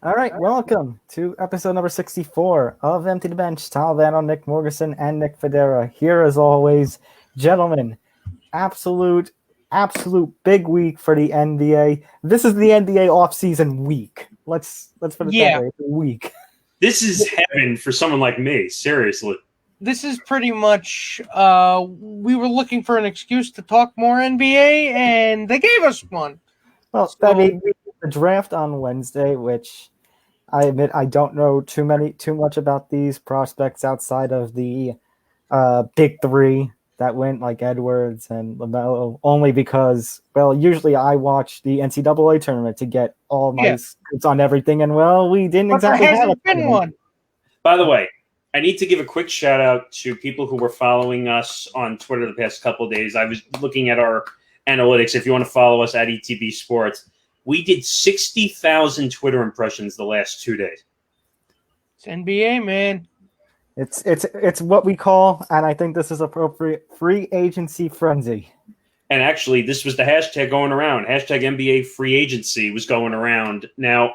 All right, welcome to episode number 64 of Empty the Bench. Tom Albano, Nick Morgasen, and Nick Fodera. Here as always, gentlemen, absolute big week for the NBA. This is the NBA offseason week. Let's put it that way. It's a week. This is heaven for someone like me, seriously. This is pretty much, we were looking for an excuse to talk more NBA, and they gave us one. Well, I mean, we did the draft on Wednesday, which I admit I don't know too much about these prospects outside of the big three that went, like Edwards and LaMelo, only because, well, usually I watch the NCAA tournament to get all my scoops on everything, and, well, we didn't exactly have a one. By the way, I need to give a quick shout out to people who were following us on Twitter the past couple of days. I was looking at our analytics. If you want to follow us at ETB Sports, we did 60,000 Twitter impressions the last 2 days. It's NBA, man. It's what we call, and I think this is appropriate, free agency frenzy. And actually, this was the hashtag going around. Hashtag NBA free agency was going around. Now,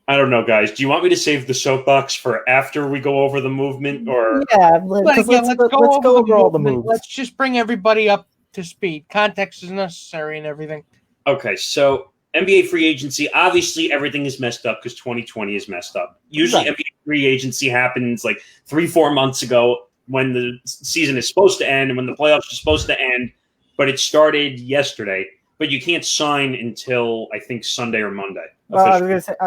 I don't know, guys. Do you want me to save the soapbox for after we go over the movement? Or let's go over all the moves. Let's just bring everybody up to speed. Context is necessary and everything. Okay, so NBA free agency, obviously everything is messed up because 2020 is messed up. Usually NBA free agency happens like 3-4 months ago when the season is supposed to end and when the playoffs are supposed to end, but it started yesterday. But you can't sign until, I think, Sunday or Monday. Well, I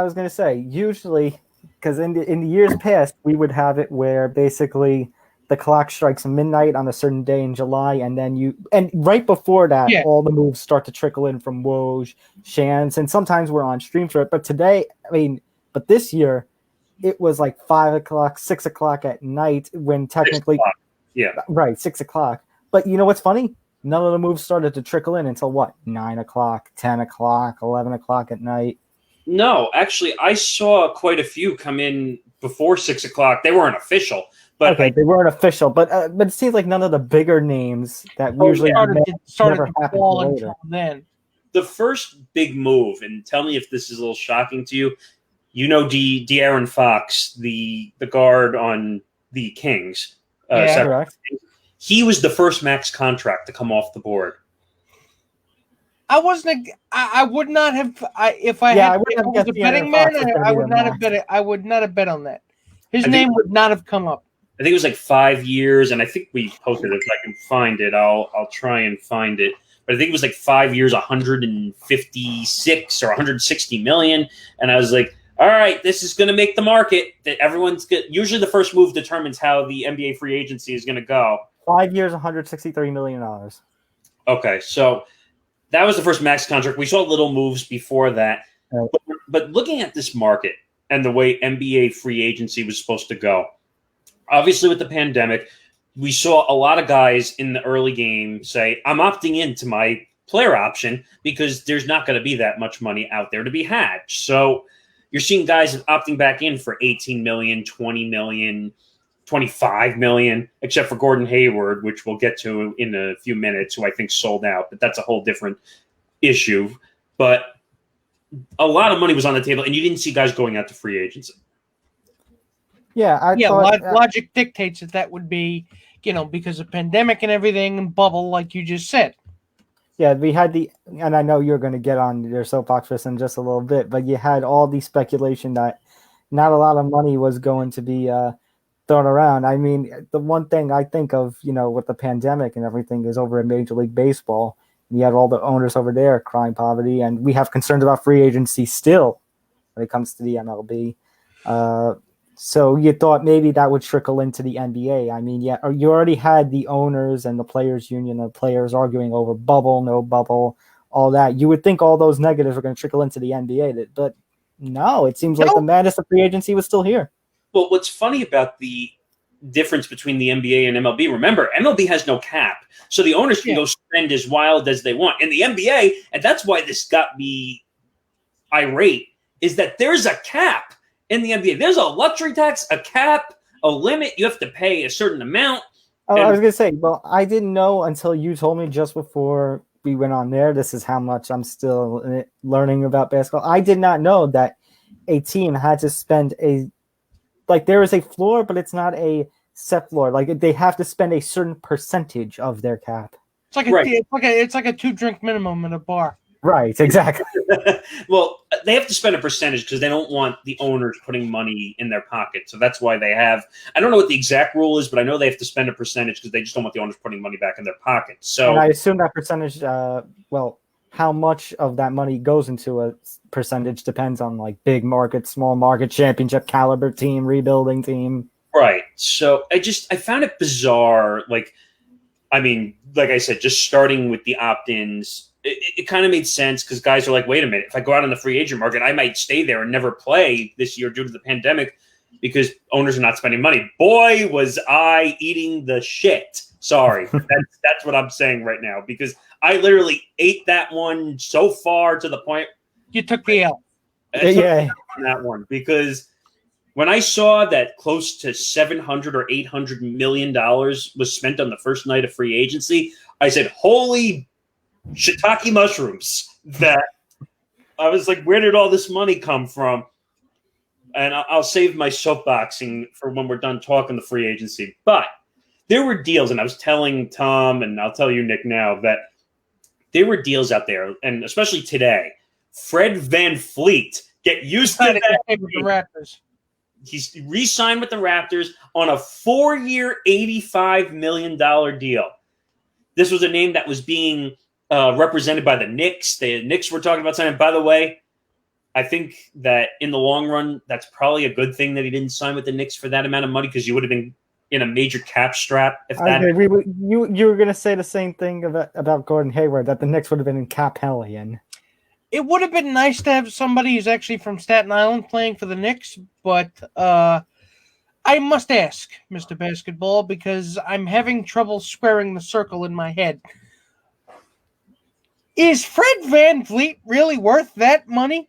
was gonna say usually, because in the years past we would have it where basically the clock strikes midnight on a certain day in July, and right before that, all the moves start to trickle in from Woj, Shans, and sometimes we're on stream for it. But today, but this year, it was like 5 o'clock, 6 o'clock at night when technically, 6 o'clock. But you know what's funny? None of the moves started to trickle in until what? 9 o'clock, 10 o'clock, 11 o'clock at night. No, actually, I saw quite a few come in before 6 o'clock. They weren't official. But they weren't official, but it seems like none of the bigger names that usually started to fall until then. The first big move, and tell me if this is a little shocking to you. You know, De'Aaron Fox, the guard on the Kings. Correct. He was the first max contract to come off the board. I wasn't. I would not have. If I was a betting man, I would not have bet it. I would not have bet on that. His name would not have come up. I think it was like 5 years, and I think we posted it. If I can find it, I'll try and find it. But I think it was like 5 years, 156 or 160 million. And I was like, all right, this is going to make the market. That everyone's good. Usually, the first move determines how the NBA free agency is going to go. 5 years, $163 million. Okay, so that was the first max contract. We saw little moves before that, but looking at this market and the way NBA free agency was supposed to go. Obviously, with the pandemic, we saw a lot of guys in the early game say, I'm opting into my player option because there's not going to be that much money out there to be had. So you're seeing guys opting back in for 18 million, 20 million, 25 million, except for Gordon Hayward, which we'll get to in a few minutes, who I think sold out. But that's a whole different issue. But a lot of money was on the table, and you didn't see guys going out to free agency. Yeah, logic dictates that would be, because of pandemic and everything and bubble, like you just said. Yeah, we had and I know you're going to get on your soapbox for this in just a little bit, but you had all the speculation that not a lot of money was going to be thrown around. I mean, the one thing I think of, with the pandemic and everything is over in Major League Baseball. You had all the owners over there crying poverty, and we have concerns about free agency still when it comes to the MLB. So you thought maybe that would trickle into the NBA. I mean, you already had the owners and the players' union of players arguing over bubble, no bubble, all that. You would think all those negatives were going to trickle into the NBA, but no, it seems like the madness of free agency was still here. Well, what's funny about the difference between the NBA and MLB, remember, MLB has no cap, so the owners can go spend as wild as they want. In the NBA, and that's why this got me irate, is that there's a cap. In the NBA, there's a luxury tax, a cap, a limit. You have to pay a certain amount. I was going to say, well, I didn't know until you told me just before we went on there. This is how much I'm still learning about basketball. I did not know that a team had to spend there is a floor, but it's not a set floor. Like they have to spend a certain percentage of their cap. It's like it's like a 2-drink minimum in a bar. Right, exactly. Well, they have to spend a percentage because they don't want the owners putting money in their pocket. So that's why they have. I don't know what the exact rule is, but I know they have to spend a percentage because they just don't want the owners putting money back in their pocket. So, and I assume that percentage. How much of that money goes into a percentage depends on like big market, small market, championship caliber team, rebuilding team. Right. So I found it bizarre. Like I said, just starting with the opt-ins, it kind of made sense because guys are like, wait a minute, if I go out on the free agent market, I might stay there and never play this year due to the pandemic because owners are not spending money. Boy, was I eating the shit. Sorry. That's what I'm saying right now because I literally ate that one so far to the point. You took the L. Yeah. That one because when I saw that close to $700 or $800 million was spent on the first night of free agency, I said, holy shiitake mushrooms. That I was like, where did all this money come from? And I'll save my soapboxing for when we're done talking the free agency. But there were deals, and I was telling Tom, and I'll tell you, Nick, now, that there were deals out there, and especially today. Fred VanVleet, get used to that. With the Raptors. He's re-signed with the Raptors on a 4-year, $85 million deal. This was a name that was being represented by the Knicks. The Knicks were talking about signing. By the way, I think that in the long run, that's probably a good thing that he didn't sign with the Knicks for that amount of money because you would have been in a major cap strap. If that you were going to say the same thing about Gordon Hayward, that the Knicks would have been in cap hellion. It would have been nice to have somebody who's actually from Staten Island playing for the Knicks, but I must ask, Mr. Basketball, because I'm having trouble squaring the circle in my head. Is Fred VanVleet really worth that money?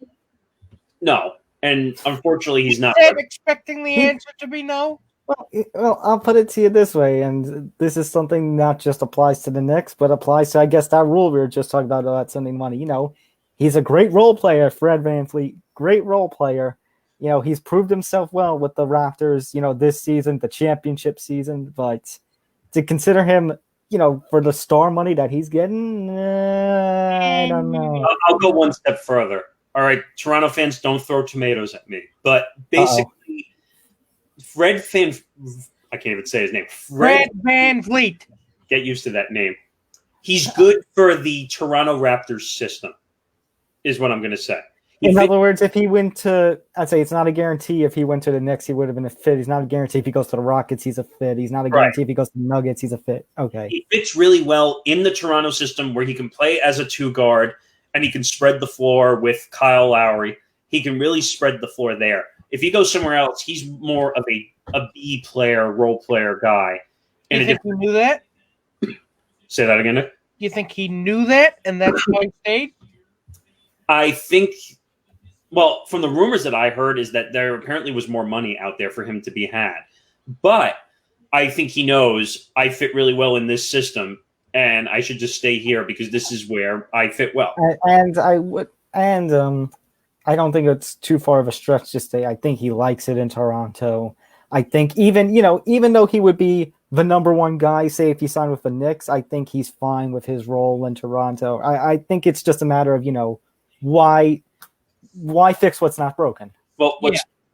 No, and unfortunately, he's not. I'm expecting the answer to be no. Well, I'll put it to you this way, and this is something not just applies to the Knicks, but applies to, I guess, that rule we were just talking about sending money. He's a great role player, Fred VanVleet, great role player. He's proved himself well with the Raptors, this season, the championship season, but to consider him, for the star money that he's getting, I don't know. I'll go one step further. All right, Toronto fans, don't throw tomatoes at me. But basically, I can't even say his name. Fred VanVleet. Get used to that name. He's good for the Toronto Raptors system, is what I'm going to say. In other words, if he went to, I'd say it's not a guarantee if he went to the Knicks, he would have been a fit. He's not a guarantee if he goes to the Rockets, he's a fit. He's not a guarantee if he goes to the Nuggets, he's a fit. Okay. He fits really well in the Toronto system where he can play as a 2-guard and he can spread the floor with Kyle Lowry. He can really spread the floor there. If he goes somewhere else, he's more of a B player, role player guy. You think he knew that? Say that again, Nick? You think he knew that and that's why he stayed? I think, well, from the rumors that I heard is that there apparently was more money out there for him to be had. But I think he knows I fit really well in this system and I should just stay here because this is where I fit well. I don't think it's too far of a stretch to say I think he likes it in Toronto. I think even though he would be the number one guy, say if he signed with the Knicks, I think he's fine with his role in Toronto. I think it's just a matter of, why fix what's not broken? Well,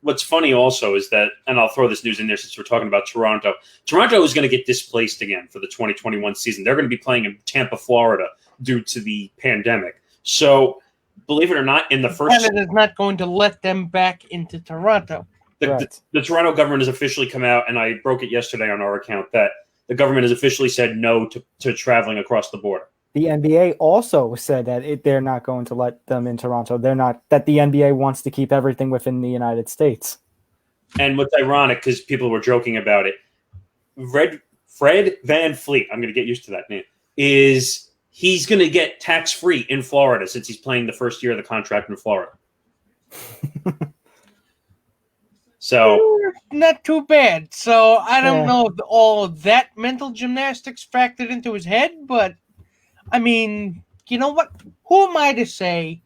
what's funny also is that, and I'll throw this news in there since we're talking about Toronto. Toronto is going to get displaced again for the 2021 season. They're going to be playing in Tampa, Florida due to the pandemic. So, believe it or not, in the first... Canada is not going to let them back into Toronto. The Toronto government has officially come out, and I broke it yesterday on our account, that the government has officially said no to traveling across the border. The NBA also said that they're not going to let them in Toronto. That the NBA wants to keep everything within the United States. And what's ironic, because people were joking about it, Fred VanVleet, I'm going to get used to that name, he's going to get tax-free in Florida since he's playing the first year of the contract in Florida. So not too bad. So I don't know if all of that mental gymnastics factored into his head, but I mean, you know what? Who am I to say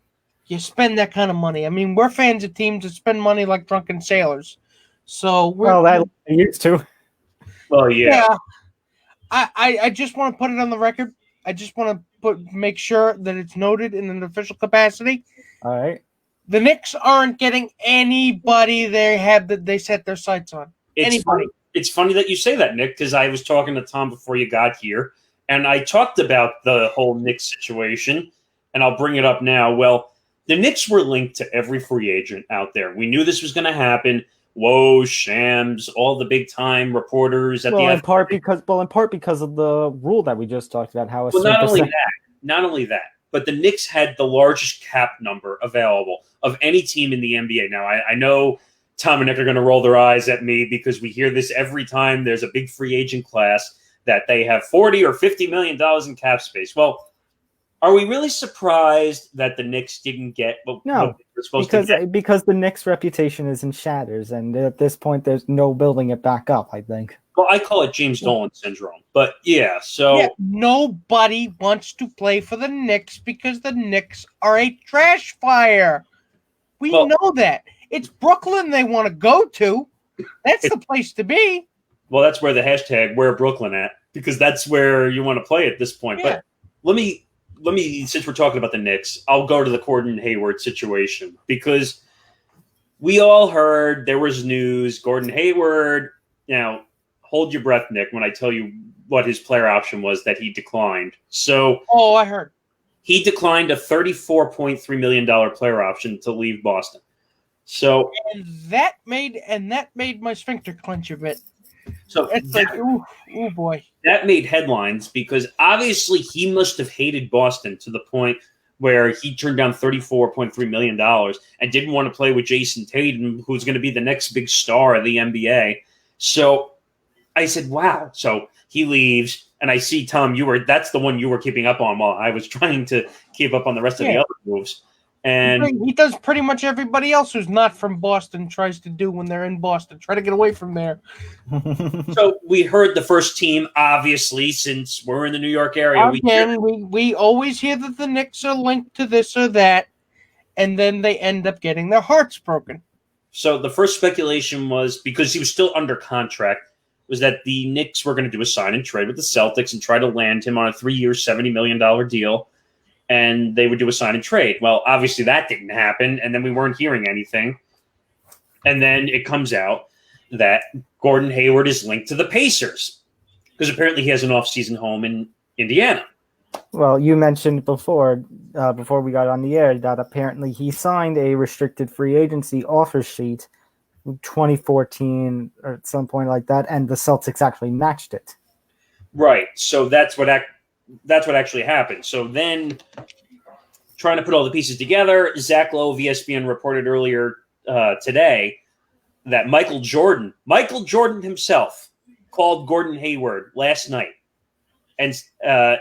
you spend that kind of money. I mean, we're fans of teams that spend money like drunken sailors. So that used to. Well, yeah. I just want to put it on the record. I just want to make sure that it's noted in an official capacity. All right. The Knicks aren't getting anybody they set their sights on. It's funny that you say that, Nick, because I was talking to Tom before you got here, and I talked about the whole Knicks situation, and I'll bring it up now. Well, the Knicks were linked to every free agent out there. We knew this was going to happen. Whoa, Shams, all the big time reporters at in part because of the rule that we just talked about. Not only that, but the Knicks had the largest cap number available of any team in the NBA. Now, I know Tom and Nick are going to roll their eyes at me because we hear this every time there's a big free agent class that they have $40 or $50 million in cap space. Well, are we really surprised that the Knicks didn't get what they were supposed to get? Because the Knicks' reputation is in shatters, and at this point, there's no building it back up, I think. Well, I call it James Dolan syndrome. But, so... nobody wants to play for the Knicks because the Knicks are a trash fire. We know that. It's Brooklyn they want to go to. That's the place to be. Well, that's where the hashtag "Where Brooklyn at," because that's where you want to play at this point. Yeah. But let me, since we're talking about the Knicks, I'll go to the Gordon Hayward situation because we all heard there was news. Gordon Hayward. Now, hold your breath, Nick, when I tell you what his player option was that he declined. So, I heard he declined a $34.3 million player option to leave Boston. So that made my sphincter clench a bit. So it's like, ooh boy. That made headlines because obviously he must have hated Boston to the point where he turned down $34.3 million and didn't want to play with Jason Tatum, who's going to be the next big star of the NBA. So I said, wow. So he leaves, and I see, Tom, that's the one you were keeping up on while I was trying to keep up on the rest of the other moves. And he does pretty much everybody else who's not from Boston tries to do when they're in Boston. Try to get away from there. So we heard the first team, obviously, since we're in the New York area. We always hear that the Knicks are linked to this or that, and then they end up getting their hearts broken. So the first speculation was, because he was still under contract, was that the Knicks were going to do a sign and trade with the Celtics and try to land him on a 3-year, $70 million deal. And they would do a sign and trade. Well, obviously that didn't happen, and then we weren't hearing anything. And then it comes out that Gordon Hayward is linked to the Pacers because apparently he has an off-season home in Indiana. Well, you mentioned before we got on the air that apparently he signed a restricted free agency offer sheet in 2014 or at some point like that, and the Celtics actually matched it. Right. So that's what actually happened. So then, trying to put all the pieces together, Zach Lowe of ESPN reported earlier today that Michael Jordan himself called Gordon Hayward last night, and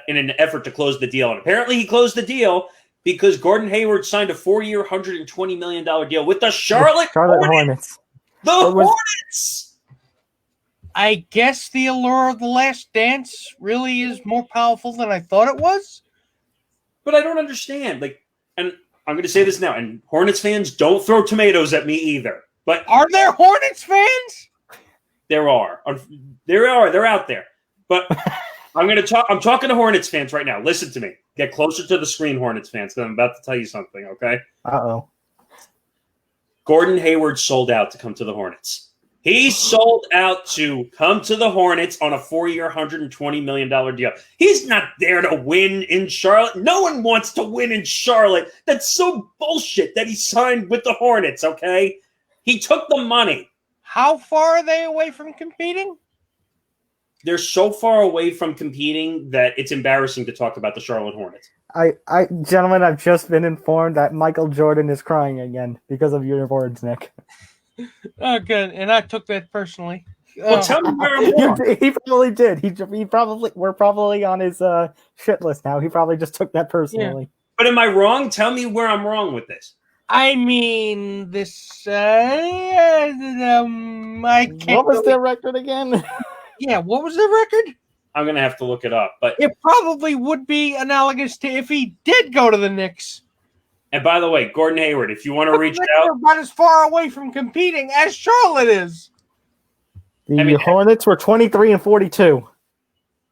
in an effort to close the deal. And apparently, he closed the deal because Gordon Hayward signed a 4-year, $120 million deal with the Charlotte Hornets. The Hornets. I guess the allure of The Last Dance really is more powerful than I thought it was. But I don't understand. And I'm going to say this now, and Hornets fans, don't throw tomatoes at me either. But are there Hornets fans? There are. They're out there. But I'm talking to Hornets fans right now. Listen to me. Get closer to the screen, Hornets fans, because I'm about to tell you something, okay? Uh-oh. Gordon Hayward sold out to come to the Hornets. He sold out to come to the Hornets on a 4-year, $120 million deal. He's not there to win in Charlotte. No one wants to win in Charlotte. That's so bullshit that he signed with the Hornets, okay? He took the money. How far are they away from competing? They're so far away from competing that it's embarrassing to talk about the Charlotte Hornets. Gentlemen, I've just been informed that Michael Jordan is crying again because of your words, Nick. Oh, good. And I took that personally. Well, tell me where I'm wrong. He probably did. We're probably on his shit list now. He probably just took that personally. Yeah. But am I wrong? Tell me where I'm wrong with this. I mean, this. I can't. What was their record again? Yeah, what was their record? I'm gonna have to look it up, but it probably would be analogous to if he did go to the Knicks. And by the way, Gordon Hayward, if you want to reach out, about as far away from competing as Charlotte is. The Hornets were 23 and 42.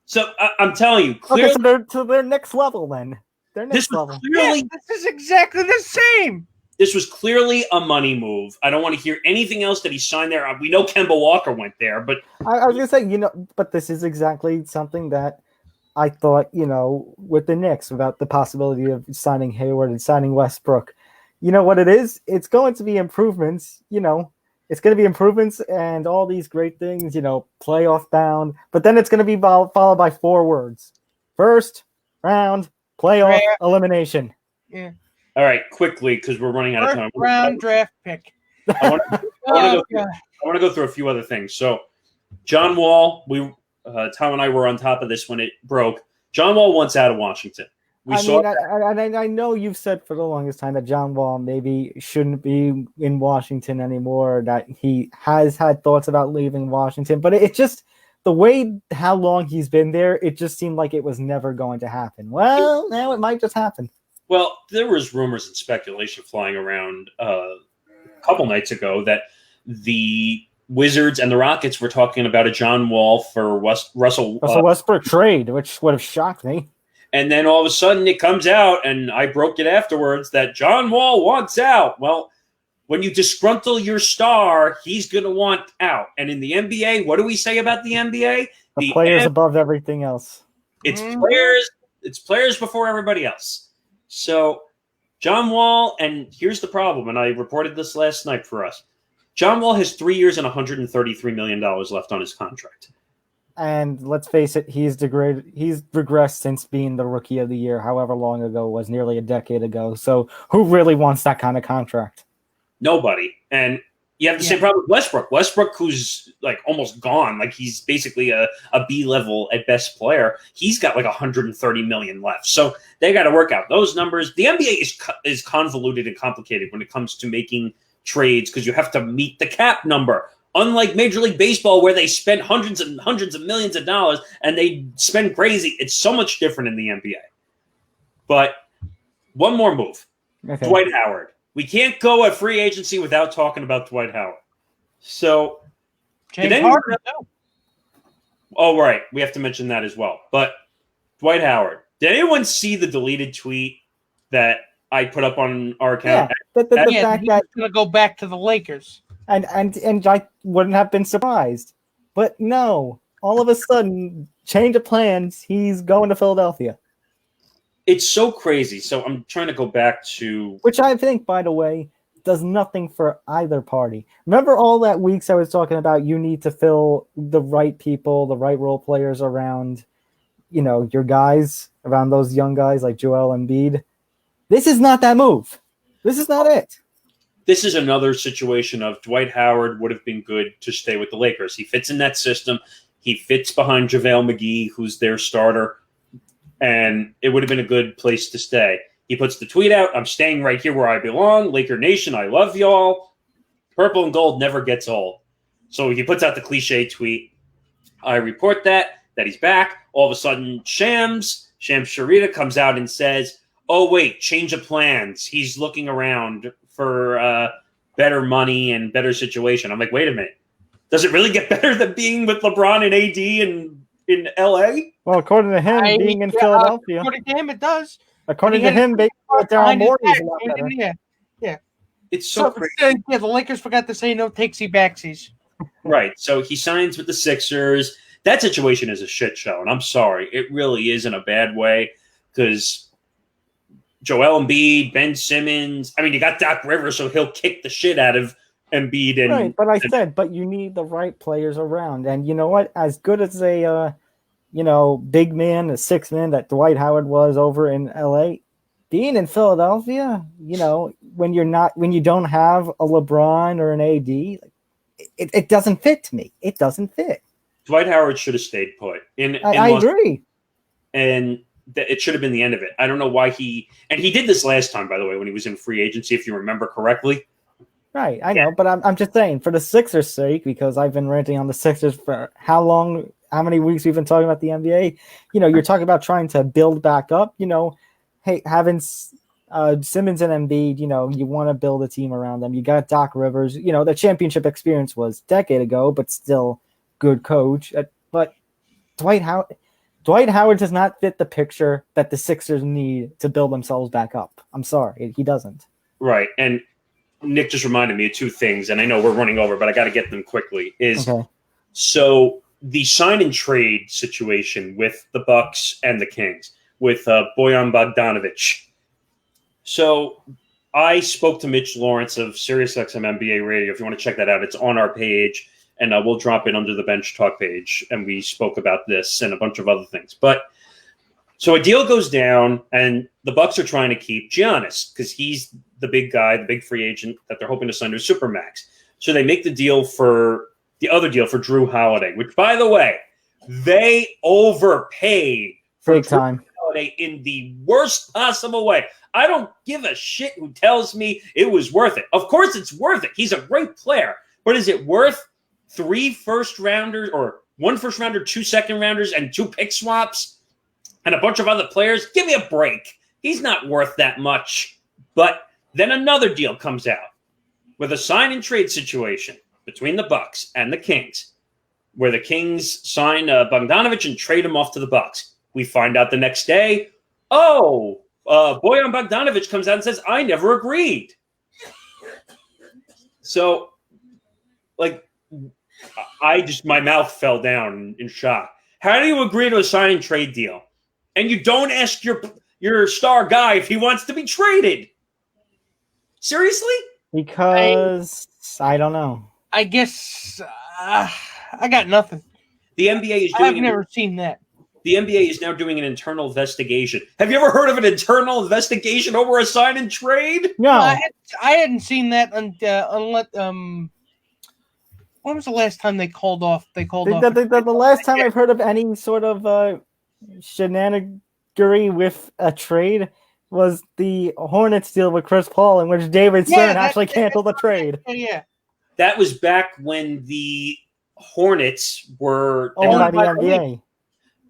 So I'm telling you, clearly, okay, so they're to their next level then. Their next level. This is exactly the same. This was clearly a money move. I don't want to hear anything else that he signed there. We know Kemba Walker went there, but I was going to say, but this is exactly something that I thought, with the Knicks about the possibility of signing Hayward and signing Westbrook. You know what it is? It's going to be improvements, It's going to be improvements and all these great things, playoff bound. But then it's going to be followed by 4 words. First round playoff elimination. Yeah. All right, quickly, because we're running out of time. Round draft pick. I want to go through a few other things. So, John Wall, Tom and I were on top of this when it broke. John Wall wants out of Washington. I know you've said for the longest time that John Wall maybe shouldn't be in Washington anymore, that he has had thoughts about leaving Washington, but it just, the way how long he's been there, it just seemed like it was never going to happen. Well, now it might just happen. Well, there was rumors and speculation flying around a couple nights ago that the Wizards and the Rockets were talking about a John Wall for Russell Westbrook trade, which would have shocked me. And then all of a sudden it comes out, and I broke it afterwards, that John Wall wants out. Well, when you disgruntle your star, he's going to want out. And in the NBA, what do we say about the NBA? The players above everything else. It's players before everybody else. So John Wall, and here's the problem, and I reported this last night for us. John Wall has 3 years and $133 million left on his contract. And let's face it, he's regressed since being the rookie of the year, however long ago it was, nearly a decade ago. So who really wants that kind of contract? Nobody. And you have the same problem with Westbrook. Westbrook, who's like almost gone, like he's basically a B-level at best player. He's got like $130 million left. So they got to work out those numbers. The NBA is convoluted and complicated when it comes to making trades because you have to meet the cap number. Unlike Major League Baseball, where they spend hundreds and hundreds of millions of dollars and they spend crazy, it's so much different in the NBA. But one more move. Okay. Dwight Howard. We can't go at free agency without talking about Dwight Howard. So, oh, right. We have to mention that as well. But Dwight Howard. Did anyone see the deleted tweet that I put up on our account? Yeah, the fact that he's going to go back to the Lakers. And I wouldn't have been surprised. But no, all of a sudden, change of plans, he's going to Philadelphia. It's so crazy. So I'm trying to go back to... Which I think, by the way, does nothing for either party. Remember all that weeks I was talking about you need to fill the right people, the right role players around, your guys, around those young guys like Joel Embiid? This is not that move. This is not it. This is another situation of Dwight Howard would have been good to stay with the Lakers. He fits in that system. He fits behind JaVale McGee, who's their starter. And it would have been a good place to stay. He puts the tweet out, I'm staying right here where I belong. Laker Nation, I love y'all. Purple and gold never gets old. So he puts out the cliche tweet. I report that he's back. All of a sudden, Shams Charania comes out and says, oh, wait, change of plans. He's looking around for better money and better situation. I'm like, wait a minute. Does it really get better than being with LeBron and AD in LA? Well, according to him, being in Philadelphia. According to him, it does. According to him, being with Daryl Morey is a lot better. Yeah. It's so crazy. Yeah, the Lakers forgot to say no takesy-backsies. Right. So he signs with the Sixers. That situation is a shit show, and I'm sorry. It really is in a bad way because Joel Embiid, Ben Simmons. I mean, you got Doc Rivers, so he'll kick the shit out of Embiid. And, right, but you need the right players around. And you know what? As good as a big man, a 6-man that Dwight Howard was over in LA, being in Philadelphia, when you don't have a LeBron or an AD, it doesn't fit to me. It doesn't fit. Dwight Howard should have stayed put. I agree. And it should have been the end of it. I don't know why he did this last time, by the way, when he was in free agency, if you remember correctly. Right, I know, but I'm just saying, for the Sixers' sake, because I've been ranting on the Sixers for how many weeks we've been talking about the NBA. You're talking about trying to build back up. Hey, having Simmons and Embiid, you want to build a team around them. You got Doc Rivers. The championship experience was a decade ago, but still good coach. But Dwight Howard does not fit the picture that the Sixers need to build themselves back up. I'm sorry, he doesn't. Right, and Nick just reminded me of two things, and I know we're running over, but I got to get them quickly. So the sign and trade situation with the Bucks and the Kings with Bojan Bogdanovic. So I spoke to Mitch Lawrence of SiriusXM NBA Radio. If you want to check that out, it's on our page, and we'll drop it under the Bench Talk page. And we spoke about this and a bunch of other things. But so a deal goes down, and the Bucks are trying to keep Giannis because he's the big guy, the big free agent that they're hoping to sign to a Supermax. So they make the other deal for Drew Holiday, which, by the way, they overpaid for big time. Drew Holiday in the worst possible way. I don't give a shit who tells me it was worth it. Of course it's worth it. He's a great player. But is it worth 3 first-rounders or 1 first-rounder, 2 second-rounders, and 2 pick swaps and a bunch of other players? Give me a break. He's not worth that much. But then another deal comes out with a sign-and-trade situation between the Bucks and the Kings, where the Kings sign Bogdanovic and trade him off to the Bucks. We find out the next day, Bojan Bogdanovic comes out and says, I never agreed. So, my mouth fell down in shock. How do you agree to a sign and trade deal? And you don't ask your star guy if he wants to be traded? Seriously? Because I don't know. I guess I got nothing. The NBA is doing. I've never seen that. The NBA is now doing an internal investigation. Have you ever heard of an internal investigation over a sign and trade? No, I hadn't seen that unless. When was the last time they called off? The last time I've heard of any sort of shenanigery with a trade was the Hornets deal with Chris Paul, in which David Stern actually canceled the trade. Yeah. That was back when the Hornets were owned by the NBA.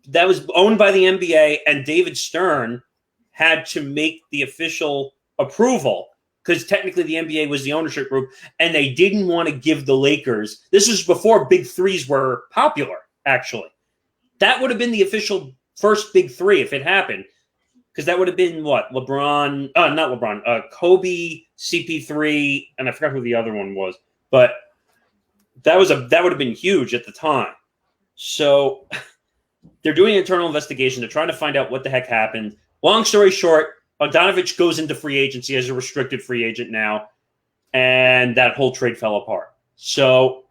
That was owned by the NBA, and David Stern had to make the official approval because technically the NBA was the ownership group, and they didn't want to give the Lakers. This was before Big Threes were popular, actually. That would have been the official first Big Three if it happened, because that would have been what? Kobe, CP3, and I forgot who the other one was. But that would have been huge at the time. So they're doing an internal investigation. They're trying to find out what the heck happened. Long story short, Bogdanovic goes into free agency as a restricted free agent now, and that whole trade fell apart. So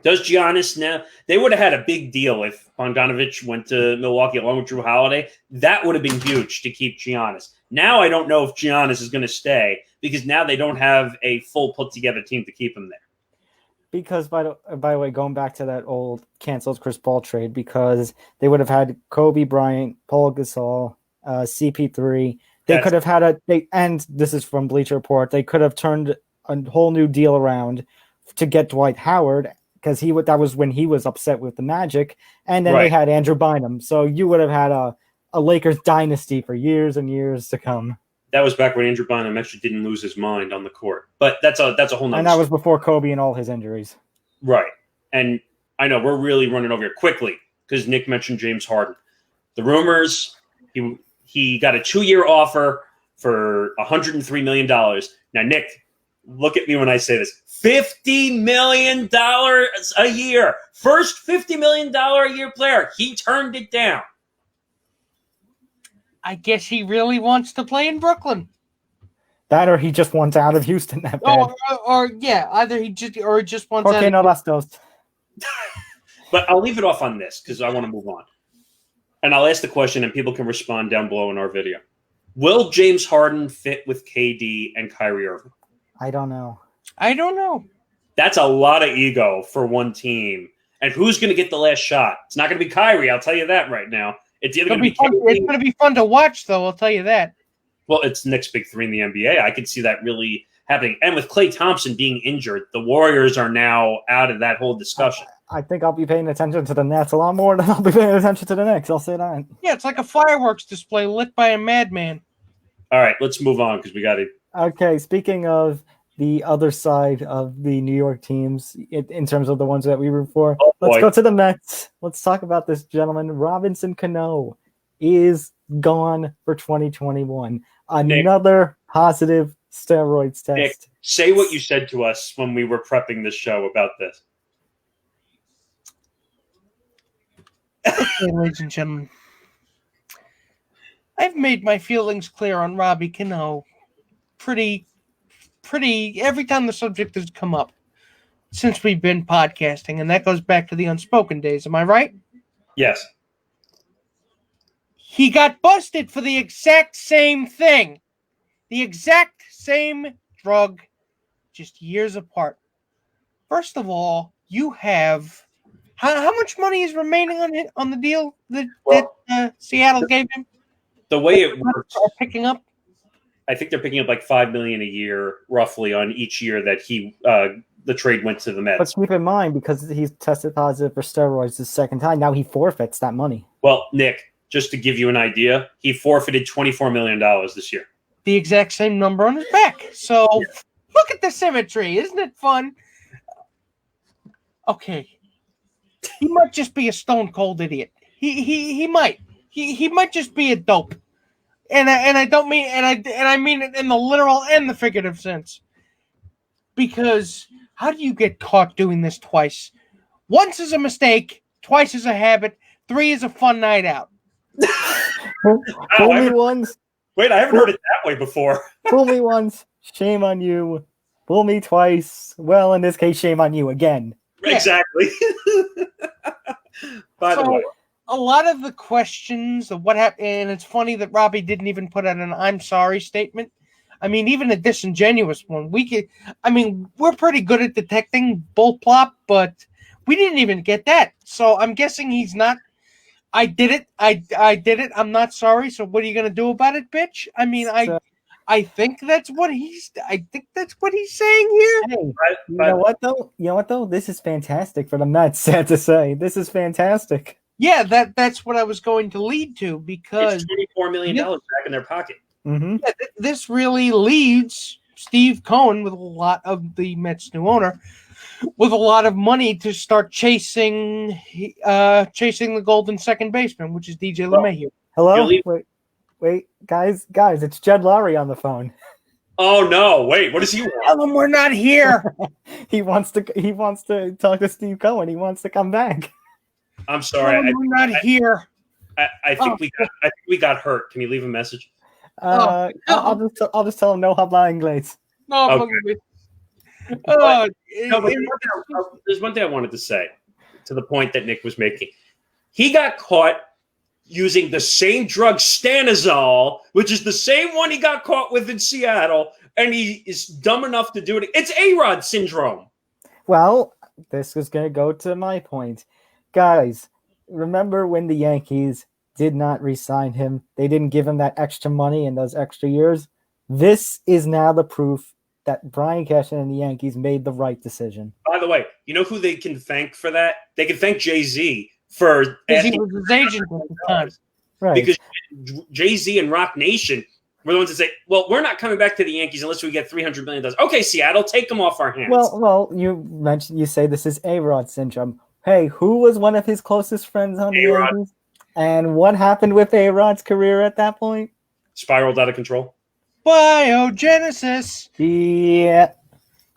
does Giannis now? They would have had a big deal if Bogdanovic went to Milwaukee along with Drew Holiday. That would have been huge to keep Giannis. Now I don't know if Giannis is going to stay because now they don't have a full put-together team to keep him there. Because, by the way, going back to that old canceled Chris Paul trade, because they would have had Kobe Bryant, Paul Gasol, CP3. They could have had and this is from Bleacher Report, they could have turned a whole new deal around to get Dwight Howard, because that was when he was upset with the Magic, and then they had Andrew Bynum. So you would have had a Lakers dynasty for years and years to come. That was back when Andrew Bynum actually didn't lose his mind on the court. But that's a whole nother. And that was before Kobe and all his injuries. Right. And I know we're really running over here quickly because Nick mentioned James Harden. The rumors, he got a 2-year offer for $103 million. Now, Nick, look at me when I say this. $50 million a year. First $50 million a year player. He turned it down. I guess he really wants to play in Brooklyn. That, or he just wants out of Houston that bad. Either he just wants out. Okay, no, that's those. But I'll leave it off on this because I want to move on. And I'll ask the question and people can respond down below in our video. Will James Harden fit with KD and Kyrie Irving? I don't know. That's a lot of ego for one team. And who's going to get the last shot? It's not going to be Kyrie, I'll tell you that right now. It's either going to be fun. It's going to be fun to watch, though, I'll tell you that. Well, it's Nick's big three in the NBA. I could see that really happening. And with Klay Thompson being injured, the Warriors are now out of that whole discussion. I think I'll be paying attention to the Nets a lot more than I'll be paying attention to the Knicks. I'll say that. Yeah, it's like a fireworks display lit by a madman. All right, let's move on because we got to. Okay, speaking of the other side of the New York teams, in terms of the ones that we root for, let's go to the Mets. Let's talk about this gentleman. Robinson Cano is gone for 2021. Another positive steroids test. Nick, say what you said to us when we were prepping this show about this. Okay, ladies and gentlemen, I've made my feelings clear on Robbie Cano pretty every time the subject has come up since we've been podcasting, and that goes back to the Unspoken days. Am I right? Yes. He got busted for the exact same thing. The exact same drug, just years apart. First of all, you have how much money is remaining on the deal that Seattle gave him? The way it works, are picking up. I think they're picking up like $5 million a year, roughly, on each year that the trade went to the Mets. But keep in mind, because he's tested positive for steroids the second time, now he forfeits that money. Well, Nick, just to give you an idea, he forfeited $24 million this year. The exact same number on his back. So look at the symmetry. Isn't it fun? Okay. He might just be a stone cold idiot. He might. He might just be a dope. And I don't mean I mean it in the literal and the figurative sense. Because how do you get caught doing this twice? Once is a mistake, twice is a habit, 3 is a fun night out. Fool me once. Wait, I haven't heard it that way before. Fool me once, shame on you. Fool me twice, well, in this case, shame on you again. Exactly. By the way. A lot of the questions of what happened, and it's funny that Robbie didn't even put out an "I'm sorry" statement. I mean, even a disingenuous one. We're pretty good at detecting bull plop, but we didn't even get that. So I'm guessing he's not. I did it. I did it. I'm not sorry. So what are you gonna do about it, bitch? I mean, I think that's what he's. I think that's what he's saying here. Hey, you know what though? This is fantastic for the Mets. Sad to say, this is fantastic. Yeah, that's what I was going to lead to, because it's $24 million back in their pocket. Mm-hmm. Yeah, this really leads Steve Cohen, with a lot of the Mets' new owner, with a lot of money to start chasing the golden second baseman, which is DJ LeMahieu. Hello, wait, guys, it's Jed Lowry on the phone. Oh no! Wait, what does he want? Tell him we're not here. He wants to talk to Steve Cohen. He wants to come back. I'm sorry. We're not here. I think we got hurt. Can you leave a message? I'll just tell him no habla inglés. No, okay. There's one thing I wanted to say to the point that Nick was making. He got caught using the same drug, Stanozol, which is the same one he got caught with in Seattle, and he is dumb enough to do it. It's A-Rod syndrome. Well, this is going to go to my point. Guys, remember when the Yankees did not re-sign him? They didn't give him that extra money and those extra years. This is now the proof that Brian Cashman and the Yankees made the right decision. By the way, you know who they can thank for that? They can thank Jay-Z for he was his agent at the time. Right. Because Jay-Z and Rock Nation were the ones that say, well, we're not coming back to the Yankees unless we get $300 million. Okay, Seattle, take them off our hands. Well, you say this is A-Rod syndrome. Hey, who was one of his closest friends on the Yankees? And what happened with A-Rod's career at that point? Spiraled out of control. Biogenesis. Yeah.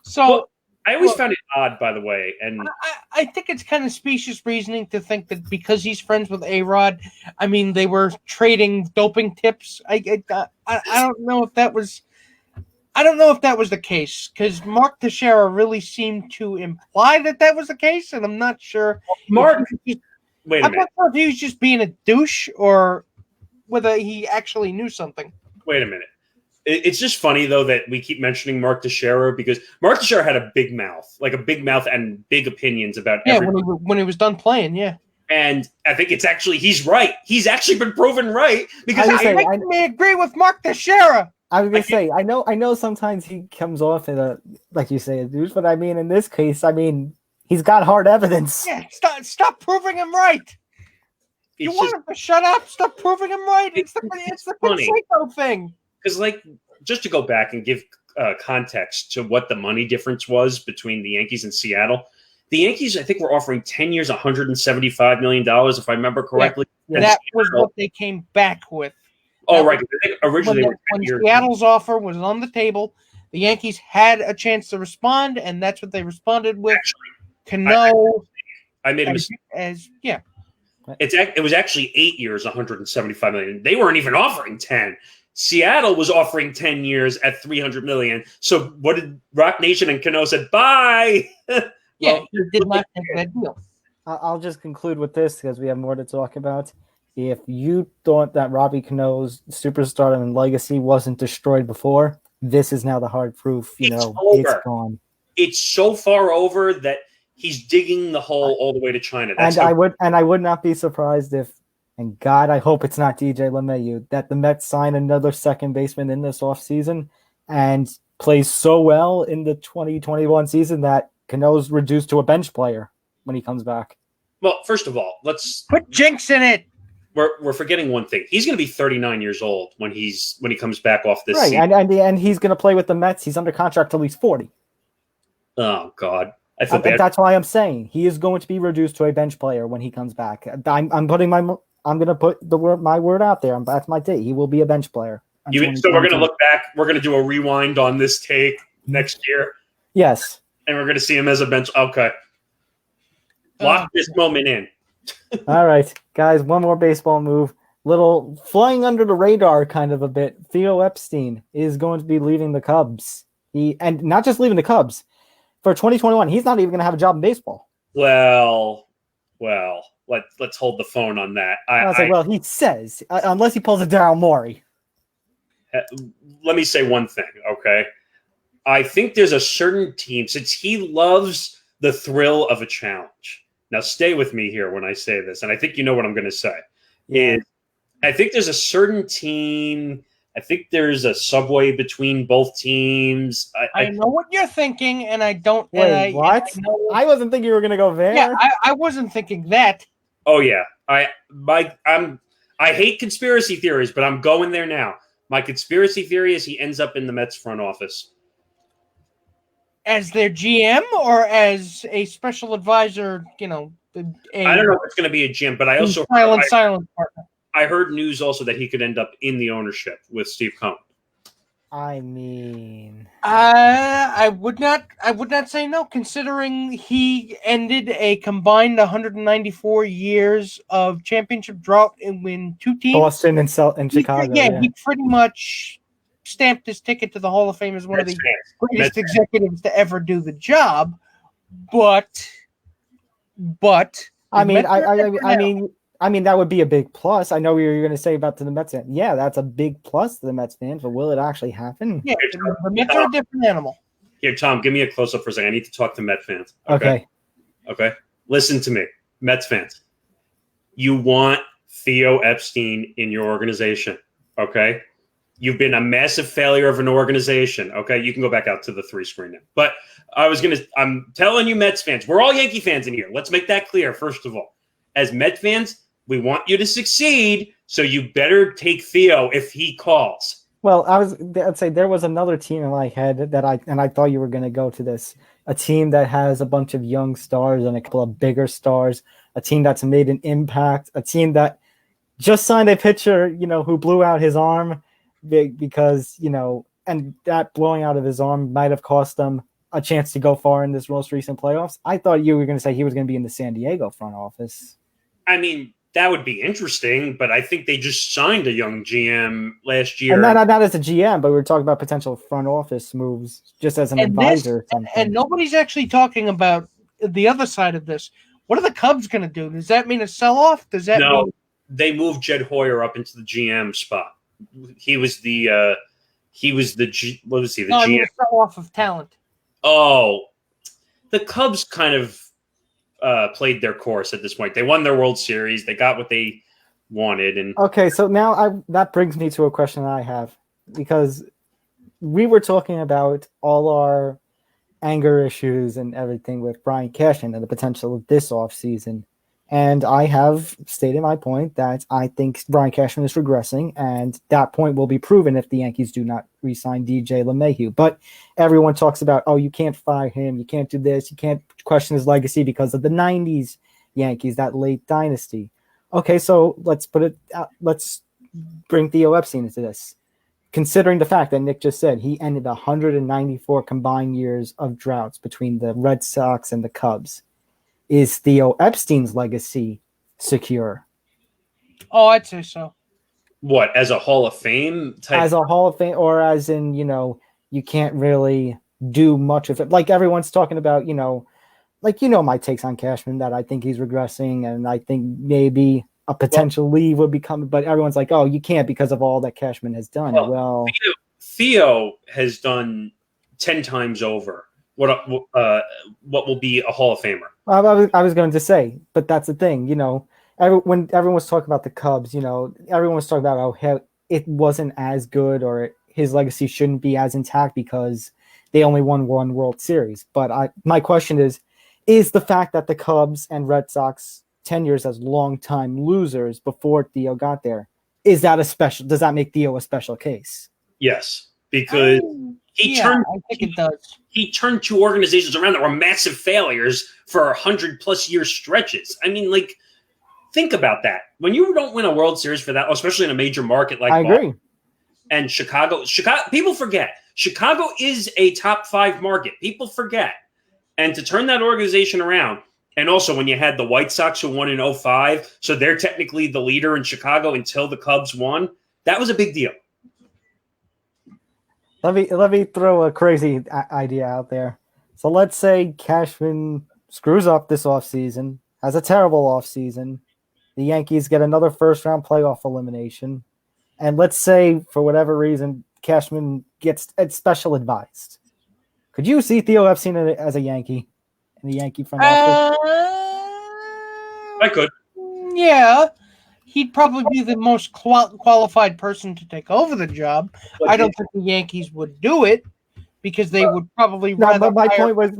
So I always found it odd, by the way, and I think it's kind of specious reasoning to think that because he's friends with A-Rod, I mean, they were trading doping tips. I don't know if that was. I don't know if that was the case, because Mark Teixeira really seemed to imply that was the case, and I'm not sure. Mark, wait a minute. I'm not sure if he was just being a douche or whether he actually knew something. Wait a minute. It's just funny, though, that we keep mentioning Mark Teixeira, because Mark Teixeira had a big mouth and big opinions about everything. when he was done playing, yeah. And I think he's right. He's actually been proven right, because I may agree with Mark Teixeira. I was gonna say, I know sometimes he comes off in like you say, a douche, but I mean, in this case, he's got hard evidence. Yeah, stop proving him right. You want him to shut up? Stop proving him right. It's the Conseco thing. because just to go back and give context to what the money difference was between the Yankees and Seattle. The Yankees, I think, were offering 10 years, $175 million, if I remember correctly. Yeah, that was what they came back with. Oh, right. I think originally, when Seattle's offer was on the table, the Yankees had a chance to respond, and that's what they responded with. Cano. I made a mistake. It was actually 8 years, $175 million. They weren't even offering 10. Seattle was offering 10 years at $300 million. So what did Rock Nation and Cano said? Bye. He did not take that deal. I'll just conclude with this because we have more to talk about. If you thought that Robbie Cano's superstardom and legacy wasn't destroyed before, this is now the hard proof. It's gone. It's so far over that he's digging the hole all the way to China. I would not be surprised if, and God, I hope it's not DJ LeMahieu, that the Mets sign another second baseman in this offseason and plays so well in the 2021 season that Cano's reduced to a bench player when he comes back. Well, first of all, let's put jinx in it. We're forgetting one thing. He's going to be 39 years old when he comes back off this season. And he's going to play with the Mets. He's under contract till he's 40. Oh God, I feel bad. That's why I'm saying he is going to be reduced to a bench player when he comes back. I'm going to put my word out there. That's my take. He will be a bench player. So we're going to look back. We're going to do a rewind on this take next year. Yes. And we're going to see him as a bench. Okay. Lock this moment in. All right, guys, one more baseball move. Little flying under the radar kind of a bit. Theo Epstein is going to be leaving the Cubs. And not just leaving the Cubs. For 2021, he's not even going to have a job in baseball. Well, let's hold the phone on that. He says, unless he pulls a Daryl Morey. Let me say one thing, okay? I think there's a certain team, since he loves the thrill of a challenge. Now, stay with me here when I say this, and I think you know what I'm going to say. I think there's a certain team. I think there's a subway between both teams. I know what you're thinking, and I don't. Wait, what? I wasn't thinking you were going to go there. Yeah, I wasn't thinking that. Oh yeah, I hate conspiracy theories, but I'm going there now. My conspiracy theory is he ends up in the Mets front office. As their GM or as a special advisor, I don't know if it's going to be a GM, but I also silent partner. I heard news also that he could end up in the ownership with Steve Cone. I mean, I would not say no, considering he ended a combined 194 years of championship drought in two teams, Boston and Chicago. He pretty much stamped his ticket to the Hall of Fame as one of the greatest executives to ever do the job. But I mean, that would be a big plus. I know what you're going to say about the Mets. Yeah, that's a big plus to the Mets fans, but will it actually happen? Yeah, the Mets are a different animal. Here, Tom, give me a close-up for a second. I need to talk to Mets fans. Okay. Listen to me, Mets fans. You want Theo Epstein in your organization, okay? You've been a massive failure of an organization, okay? You can go back out to the 3-screen now. But I'm telling you, Mets fans, we're all Yankee fans in here. Let's make that clear, first of all. As Mets fans, we want you to succeed, so you better take Theo if he calls. Well, I'd say there was another team in my head that I thought you were going to go to this. A team that has a bunch of young stars and a couple of bigger stars. A team that's made an impact. A team that just signed a pitcher, who blew out his arm because, and that blowing out of his arm might have cost them a chance to go far in this most recent playoffs. I thought you were going to say he was going to be in the San Diego front office. I mean, that would be interesting, but I think they just signed a young GM last year. And not as a GM, but we were talking about potential front office moves just as an advisor. And nobody's actually talking about the other side of this. What are the Cubs going to do? Does that mean a sell-off? No, they moved Jed Hoyer up into the GM spot. He was the GM? I mean, a sell-off of talent. Oh, the Cubs kind of played their course at this point. They won their World Series. They got what they wanted. And okay, so now that brings me to a question I have, because we were talking about all our anger issues and everything with Brian Cashman and the potential of this offseason. And I have stated my point that I think Brian Cashman is regressing, and that point will be proven if the Yankees do not re-sign DJ LeMahieu. But everyone talks about, oh, you can't fire him, you can't do this, you can't question his legacy because of the 90s Yankees, that late dynasty. Okay, so let's bring Theo Epstein into this. Considering the fact that Nick just said he ended 194 combined years of droughts between the Red Sox and the Cubs, is Theo Epstein's legacy secure? Oh, I'd say so. What, as a Hall of Fame type? As a Hall of Fame, or as in, you can't really do much of it. Like everyone's talking about, my takes on Cashman, that I think he's regressing, and I think maybe a potential leave would be coming, but everyone's like, oh, you can't because of all that Cashman has done. Well, Theo has done 10 times over what will be a Hall of Famer. I was going to say, but that's the thing, when everyone was talking about the Cubs, everyone was talking about how it wasn't as good, or his legacy shouldn't be as intact because they only won one World Series. But my question is the fact that the Cubs and Red Sox 10 years as longtime losers before Theo got there, does that make Theo a special case? Yes, because I think it does. He turned two organizations around that were massive failures for 100+ year stretches. I mean, like, think about that. When you don't win a World Series for that, especially in a major market like Boston, agree. And Chicago, people forget. Chicago is a top 5 market. People forget. And to turn that organization around, and also when you had the White Sox who won in 2005, so they're technically the leader in Chicago until the Cubs won, that was a big deal. Let me throw a crazy idea out there. So let's say Cashman screws up this offseason, has a terrible offseason. The Yankees get another first-round playoff elimination. And let's say, for whatever reason, Cashman gets special advised. Could you see Theo Epstein as a Yankee in the Yankee front office? I could. Yeah. He'd probably be the most qualified person to take over the job. I don't think the Yankees would do it because they would probably rather. My point was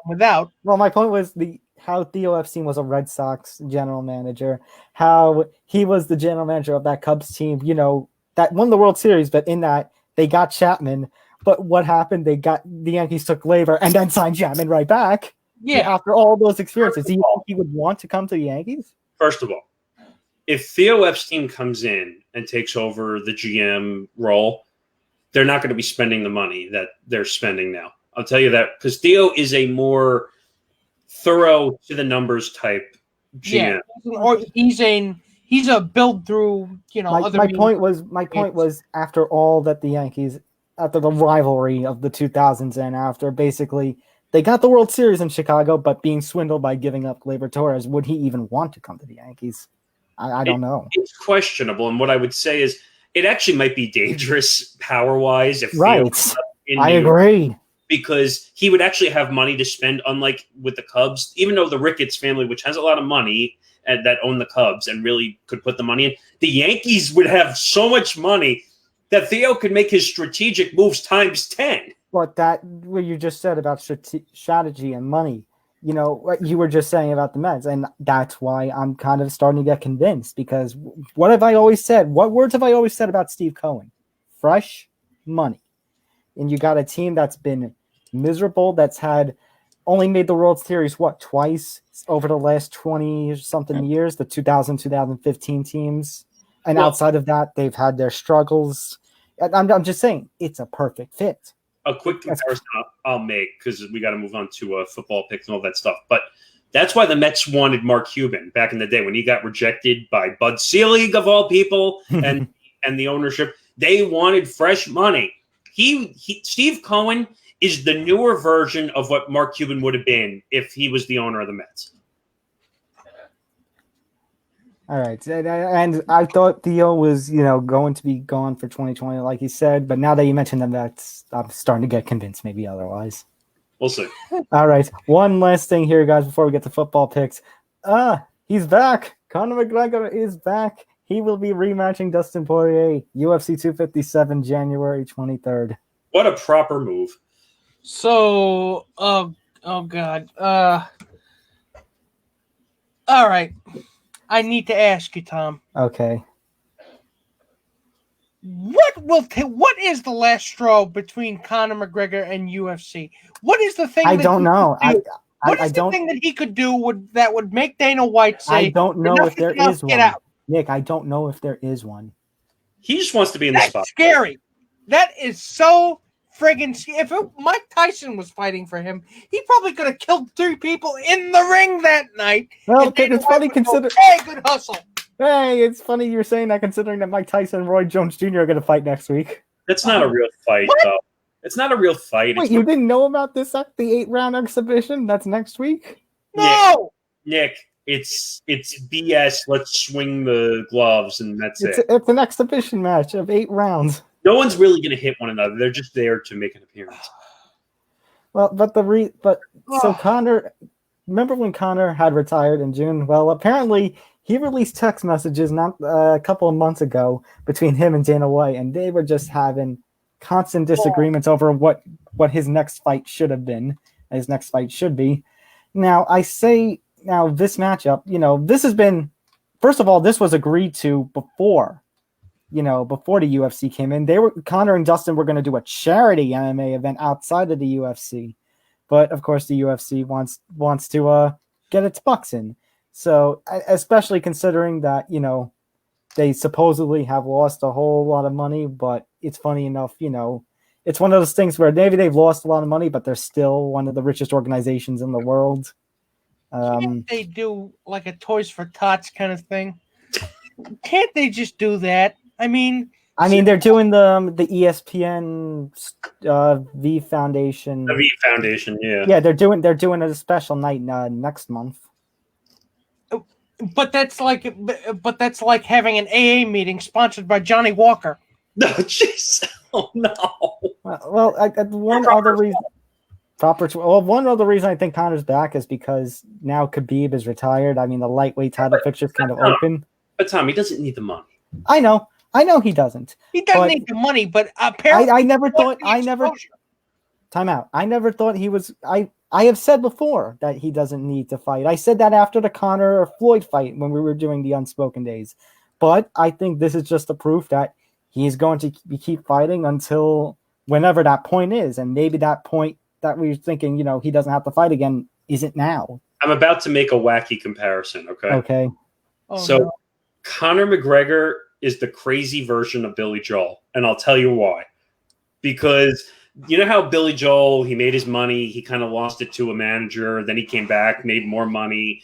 without. Well, my point was how Theo Epstein was a Red Sox general manager, how he was the general manager of that Cubs team, that won the World Series, but in that they got Chapman. But what happened? The Yankees took Gleyber and then signed Chapman right back. Yeah. After all those experiences, do you think he would want to come to the Yankees? First of all, if Theo Epstein comes in and takes over the GM role, they're not going to be spending the money that they're spending now. I'll tell you that, because Theo is a more thorough to the numbers type GM. Yeah, or he's a build through. My point was after all that the Yankees, after the rivalry of the 2000s, and after basically they got the World Series in Chicago, but being swindled by giving up Gleyber Torres, would he even want to come to the Yankees? I don't know. It's questionable, and what I would say is it actually might be dangerous power-wise. If I agree. Because he would actually have money to spend, unlike with the Cubs, even though the Ricketts family, which has a lot of money and that own the Cubs and really could put the money in, the Yankees would have so much money that Theo could make his strategic moves times 10. But what you just said about strategy and money, what you were just saying about the Mets, and that's why I'm kind of starting to get convinced, because what have I always said? What words have I always said about Steve Cohen? Fresh money. And you got a team that's been miserable, that's only made the World Series, twice over the last 20-something years, the 2015 teams. And outside of that, they've had their struggles. I'm just saying, it's a perfect fit. A quick comparison I'll make, because we got to move on to football picks and all that stuff. But that's why the Mets wanted Mark Cuban back in the day when he got rejected by Bud Selig, of all people, and the ownership. They wanted fresh money. Steve Cohen is the newer version of what Mark Cuban would have been if he was the owner of the Mets. All right. And I thought Theo was, going to be gone for 2020, like he said. But now that you mentioned them, I'm starting to get convinced maybe otherwise. We'll see. All right. One last thing here, guys, before we get to football picks. He's back. Conor McGregor is back. He will be rematching Dustin Poirier, UFC 257, January 23rd. What a proper move. So, oh God. All right. I need to ask you, Tom. Okay. What is the last straw between Conor McGregor and UFC? What is the thing? I don't know. What is the thing that he could do that would make Dana White say? I don't know if there is one. Get out. Nick, I don't know if there is one. He just wants to be in the spot. That's scary. That is so friggin' scary. If Mike Tyson was fighting for him, he probably could have killed 3 people in the ring that night. Well, it's funny considering. Hey, good hustle. Hey, it's funny you're saying that considering that Mike Tyson and Roy Jones Jr. are going to fight next week. That's not a real fight, though. It's not a real fight. Wait, you didn't know about this at the 8-round exhibition? That's next week? No! Nick, it's BS. Let's swing the gloves, and that's it. It's an exhibition match of 8 rounds. No one's really going to hit one another. They're just there to make an appearance. Well, so Conor, remember when Conor had retired in June? Well, apparently he released text messages not a couple of months ago between him and Dana White, and they were just having constant disagreements over what his next fight should have been, his next fight should be. Now, this matchup, this has been, first of all, this was agreed to before the UFC came in. Conor and Dustin were going to do a charity MMA event outside of the UFC, but of course the UFC wants to get its bucks in. So, especially considering that, they supposedly have lost a whole lot of money, but it's funny enough, it's one of those things where maybe they've lost a lot of money, but they're still one of the richest organizations in the world. Can't they do like a Toys for Tots kind of thing? Can't they just do that? I mean, they're doing the ESPN V Foundation. The V Foundation, yeah. Yeah, they're doing a special night next month. But that's like having an AA meeting sponsored by Johnny Walker. No, jeez. Oh no. Well, one other reason I think Conor's back is because now Khabib is retired. I mean, the lightweight title picture is kind of open. But Tom, he doesn't need the money. I know he doesn't. He doesn't need the money, but apparently I never thought time out. I never thought he was I have said before that he doesn't need to fight. I said that after the Conor or Floyd fight when we were doing the Unspoken Days. But I think this is just a proof that he's going to keep fighting until whenever that point is. And maybe that point that we were thinking, he doesn't have to fight again isn't now. I'm about to make a wacky comparison, okay? Okay. So Conor McGregor is the crazy version of Billy Joel. And I'll tell you why. Because you know how Billy Joel, he made his money, he kind of lost it to a manager, then he came back, made more money,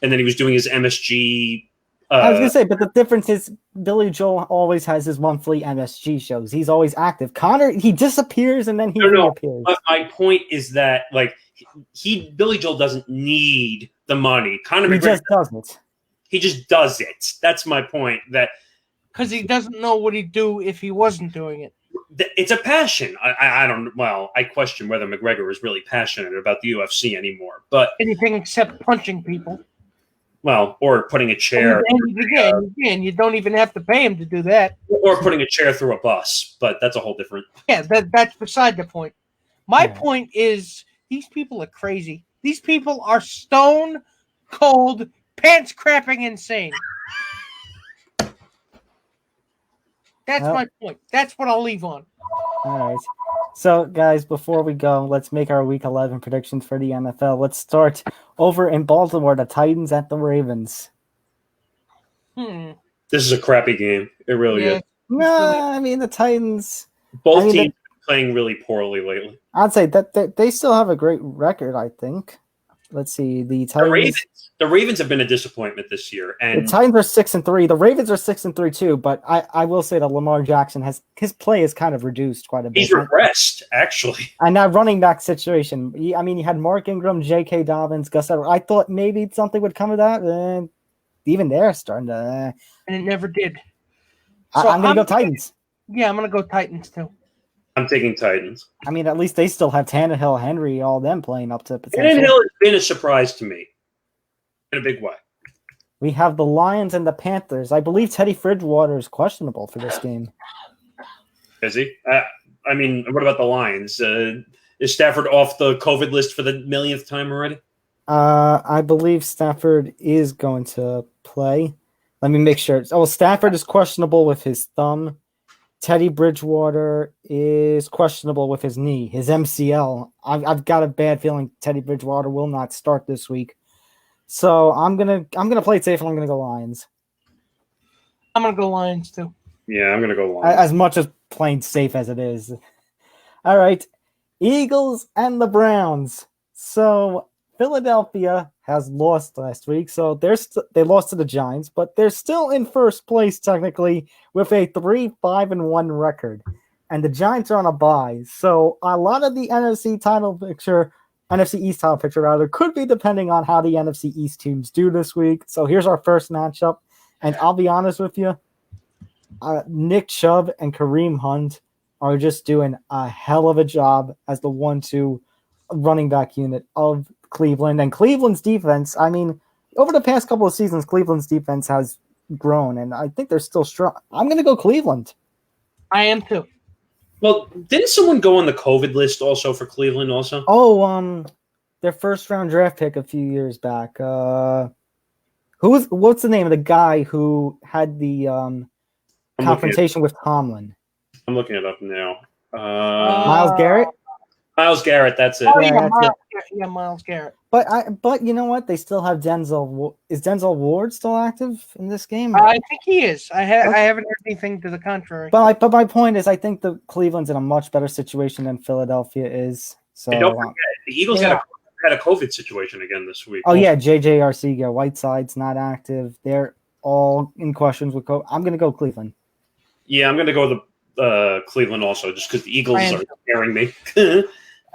and then he was doing his MSG. I was going to say, but the difference is Billy Joel always has his monthly MSG shows. He's always active. Conor, he disappears and then he reappears. But my point is that, Billy Joel doesn't need the money. Conor McGregor just doesn't. He just does it. That's my point. That because he doesn't know what he'd do if he wasn't doing it. It's a passion. I question whether McGregor is really passionate about the UFC anymore. But anything except punching people. Well, or putting a chair. Again, you don't even have to pay him to do that. Or putting a chair through a bus. But that's a whole different. Yeah, that's beside the point. My point is these people are crazy. These people are stone cold, pants crapping insane. That's my point. That's what I'll leave on. All right. So, guys, before we go, let's make our Week 11 predictions for the NFL. Let's start over in Baltimore, the Titans at the Ravens. This is a crappy game. It really is. No, the Titans... Both teams are playing really poorly lately. I'd say that they still have a great record, I think. Let's see. The Titans... The Ravens have been a disappointment this year. And the Titans are 6-3. The Ravens are 6-3 too. But I will say that Lamar Jackson his play is kind of reduced quite a bit. He's regressed, actually. And that running back situation. You had Mark Ingram, J.K. Dobbins, Gus Edwards. I thought maybe something would come of that. And even they're starting to. And it never did. So I'm going to go Titans. Yeah, I'm going to go Titans too. I'm taking Titans. At least they still have Tannehill, Henry, all them playing up to potential. Tannehill has been a surprise to me. In a big way. We have the Lions and the Panthers. I believe Teddy Bridgewater is questionable for this game. Is he? What about the Lions? Is Stafford off the COVID list for the millionth time already? I believe Stafford is going to play. Let me make sure. Oh, Stafford is questionable with his thumb. Teddy Bridgewater is questionable with his knee, his MCL. I've got a bad feeling Teddy Bridgewater will not start this week. So I'm gonna play it safe and I'm gonna go Lions. I'm gonna go Lions too. Yeah, I'm gonna go Lions. As much as playing safe as it is. All right, Eagles and the Browns. So Philadelphia has lost last week, so they lost to the Giants, but they're still in first place technically with a 3-5-1 record, and the Giants are on a bye. So a lot of the NFC East title picture rather could be depending on how the NFC East teams do this week. So here's our first matchup, and I'll be honest with you, Nick Chubb and Kareem Hunt are just doing a hell of a job as the 1-2 running back unit of Cleveland. And Cleveland's defense, I mean, over the past couple of seasons, Cleveland's defense has grown, and I think they're still strong. I'm going to go Cleveland. I am too. Well, didn't someone go on the COVID list also for Cleveland also? Oh, their first-round draft pick a few years back. What's the name of the guy who had the confrontation with Tomlin? I'm looking it up now. Myles Garrett? Myles Garrett, that's it. Oh, Yeah, Myles Garrett. But you know what? They still have Denzel. Is Denzel Ward still active in this game? I think he is. I haven't heard anything to the contrary. But my point is, I think the Cleveland's in a much better situation than Philadelphia is. So And don't forget, the Eagles had a COVID situation again this week. Oh yeah, JJ Arcega, Whiteside's not active. They're all in questions with COVID. I'm going to go Cleveland. Yeah, I'm going to go with the Cleveland also, just because the Eagles are scaring me.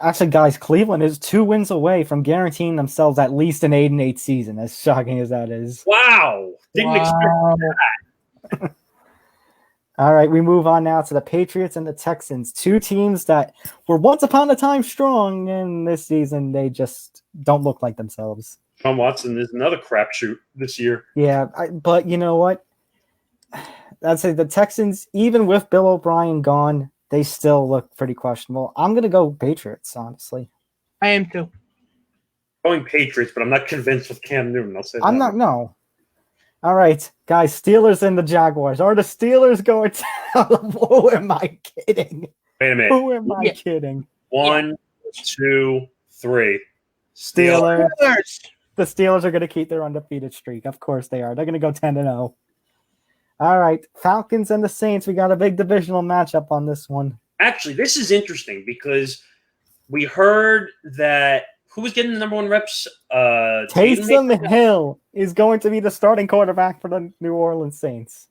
Actually, guys, Cleveland is 2 wins away from guaranteeing themselves at least an 8-8 season, as shocking as that is. Wow. Didn't expect that. All right, we move on now to the Patriots and the Texans, 2 teams that were once upon a time strong, and this season they just don't look like themselves. Tom Watson is another crapshoot this year. Yeah, but you know what? I'd say the Texans, even with Bill O'Brien gone, they still look pretty questionable. I'm going to go Patriots, honestly. I am too. Going Patriots, but I'm not convinced with Cam Newton. I'll say that. I'm not, no. All right, guys, Steelers and the Jaguars. Are the Steelers going to who am I kidding? Wait a minute. Who am I kidding? 1, 2, 3. Steelers. The Steelers are going to keep their undefeated streak. Of course they are. They're going to go 10-0. All right, Falcons and the Saints. We got a big divisional matchup on this one. Actually, this is interesting because we heard that who was getting the number 1 reps? Taysom Hill is going to be the starting quarterback for the New Orleans Saints.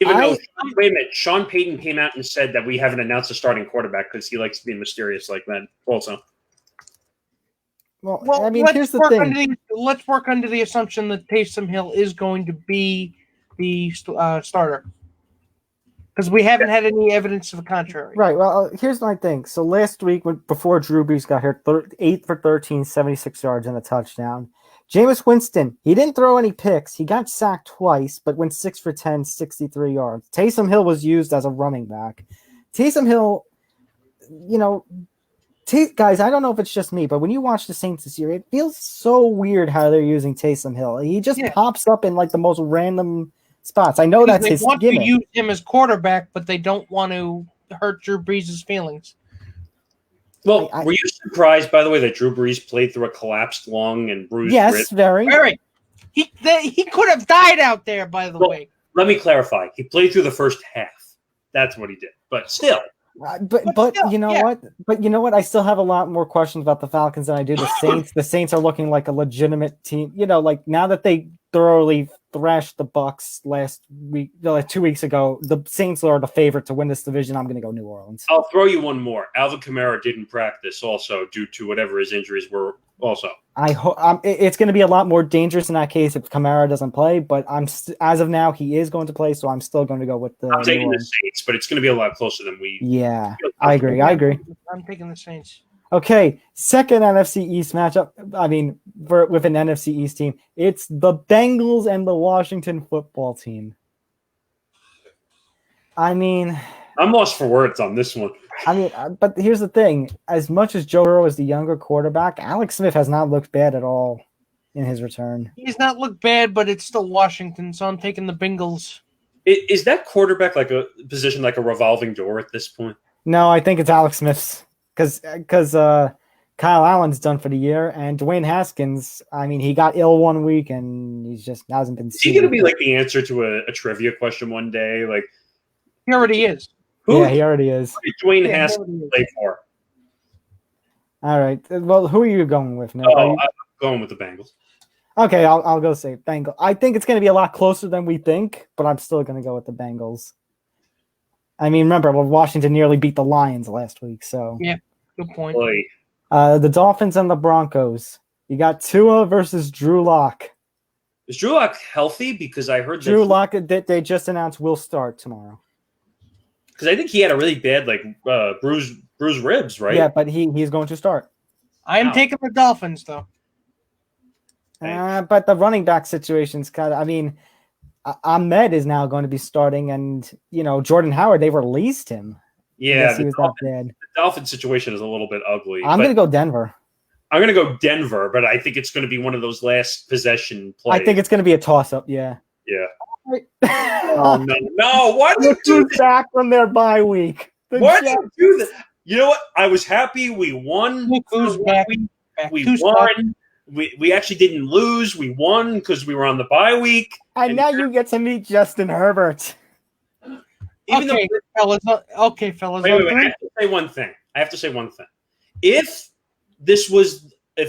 Even though, wait a minute, Sean Payton came out and said that we haven't announced a starting quarterback because he likes to be mysterious like that also. Well, I mean, here's the thing. Let's work under the assumption that Taysom Hill is going to be the starter. Because we haven't had any evidence of the contrary. Right. Well, here's my thing. So last week, before Drew Brees got hurt, 8 for 13, 76 yards and a touchdown. Jameis Winston, he didn't throw any picks. He got sacked twice, but went 6 for 10, 63 yards. Taysom Hill was used as a running back. Taysom Hill, you know, guys, I don't know if it's just me, but when you watch the Saints this year, it feels so weird how they're using Taysom Hill. He just pops up in like the most random spots. I know that's his gimmick. They want to use him as quarterback, but they don't want to hurt Drew Brees' feelings. Well, were you surprised, by the way, that Drew Brees played through a collapsed lung and bruised wrist? Yes, very. He could have died out there, by the way. Let me clarify. He played through the first half. That's what he did. But still. But still, you know what? But you know what? I still have a lot more questions about the Falcons than I do the Saints. The Saints are looking like a legitimate team. You know, like now that they thoroughly thrashed the Bucs last week, like 2 weeks ago, the Saints are the favorite to win this division. I'm going to go New Orleans. I'll throw you one more. Alvin Kamara didn't practice also due to whatever his injuries were also. I hope it's going to be a lot more dangerous in that case if Kamara doesn't play, but as of now, he is going to play, so I'm still going to go with the. I'm taking the Saints, but it's going to be a lot closer than we. Yeah, I agree. I'm taking the Saints. Okay, second NFC East matchup. I mean, with an NFC East team, it's the Bengals and the Washington Football Team. I mean, I'm lost for words on this one. I mean, but here's the thing. As much as Joe Burrow is the younger quarterback, Alex Smith has not looked bad at all in his return. He's not looked bad, but it's still Washington, so I'm taking the Bengals. Is that quarterback like a position like a revolving door at this point? No, I think it's Alex Smith's because Kyle Allen's done for the year, and Dwayne Haskins. I mean, he got ill one week, and he just hasn't been. Is he going to be like the answer to a trivia question one day? Like he already is. Who? Yeah, he already is. Who did Dwayne Haskins play for? All right. Well, who are you going with now? Oh, I'm going with the Bengals. Okay, I'll go say Bengals. I think it's going to be a lot closer than we think, but I'm still going to go with the Bengals. I mean, remember, Washington nearly beat the Lions last week, so. Yeah, good point. The Dolphins and the Broncos. You got Tua versus Drew Lock. Is Drew Lock healthy? Because I heard Drew Lock, they just announced will start tomorrow. Because I think he had a really bad, bruised ribs, right? Yeah, but he's going to start. I am taking the Dolphins, though. But the running back situation's kind of, I mean, Ahmed is now going to be starting, and, Jordan Howard, they released him. Yeah, he was that bad. The Dolphin situation is a little bit ugly. I'm going to go Denver. I'm going to go Denver, but I think it's going to be one of those last possession plays. I think it's going to be a toss-up, yeah. Yeah. Oh, no. Why did you do this? Back from their bye week. Why did you do this? You know what? I was happy we won. We won. We actually didn't lose. We won because we were on the bye week. And now you get to meet Justin Herbert. Okay, fellas. Wait. I have to say one thing. If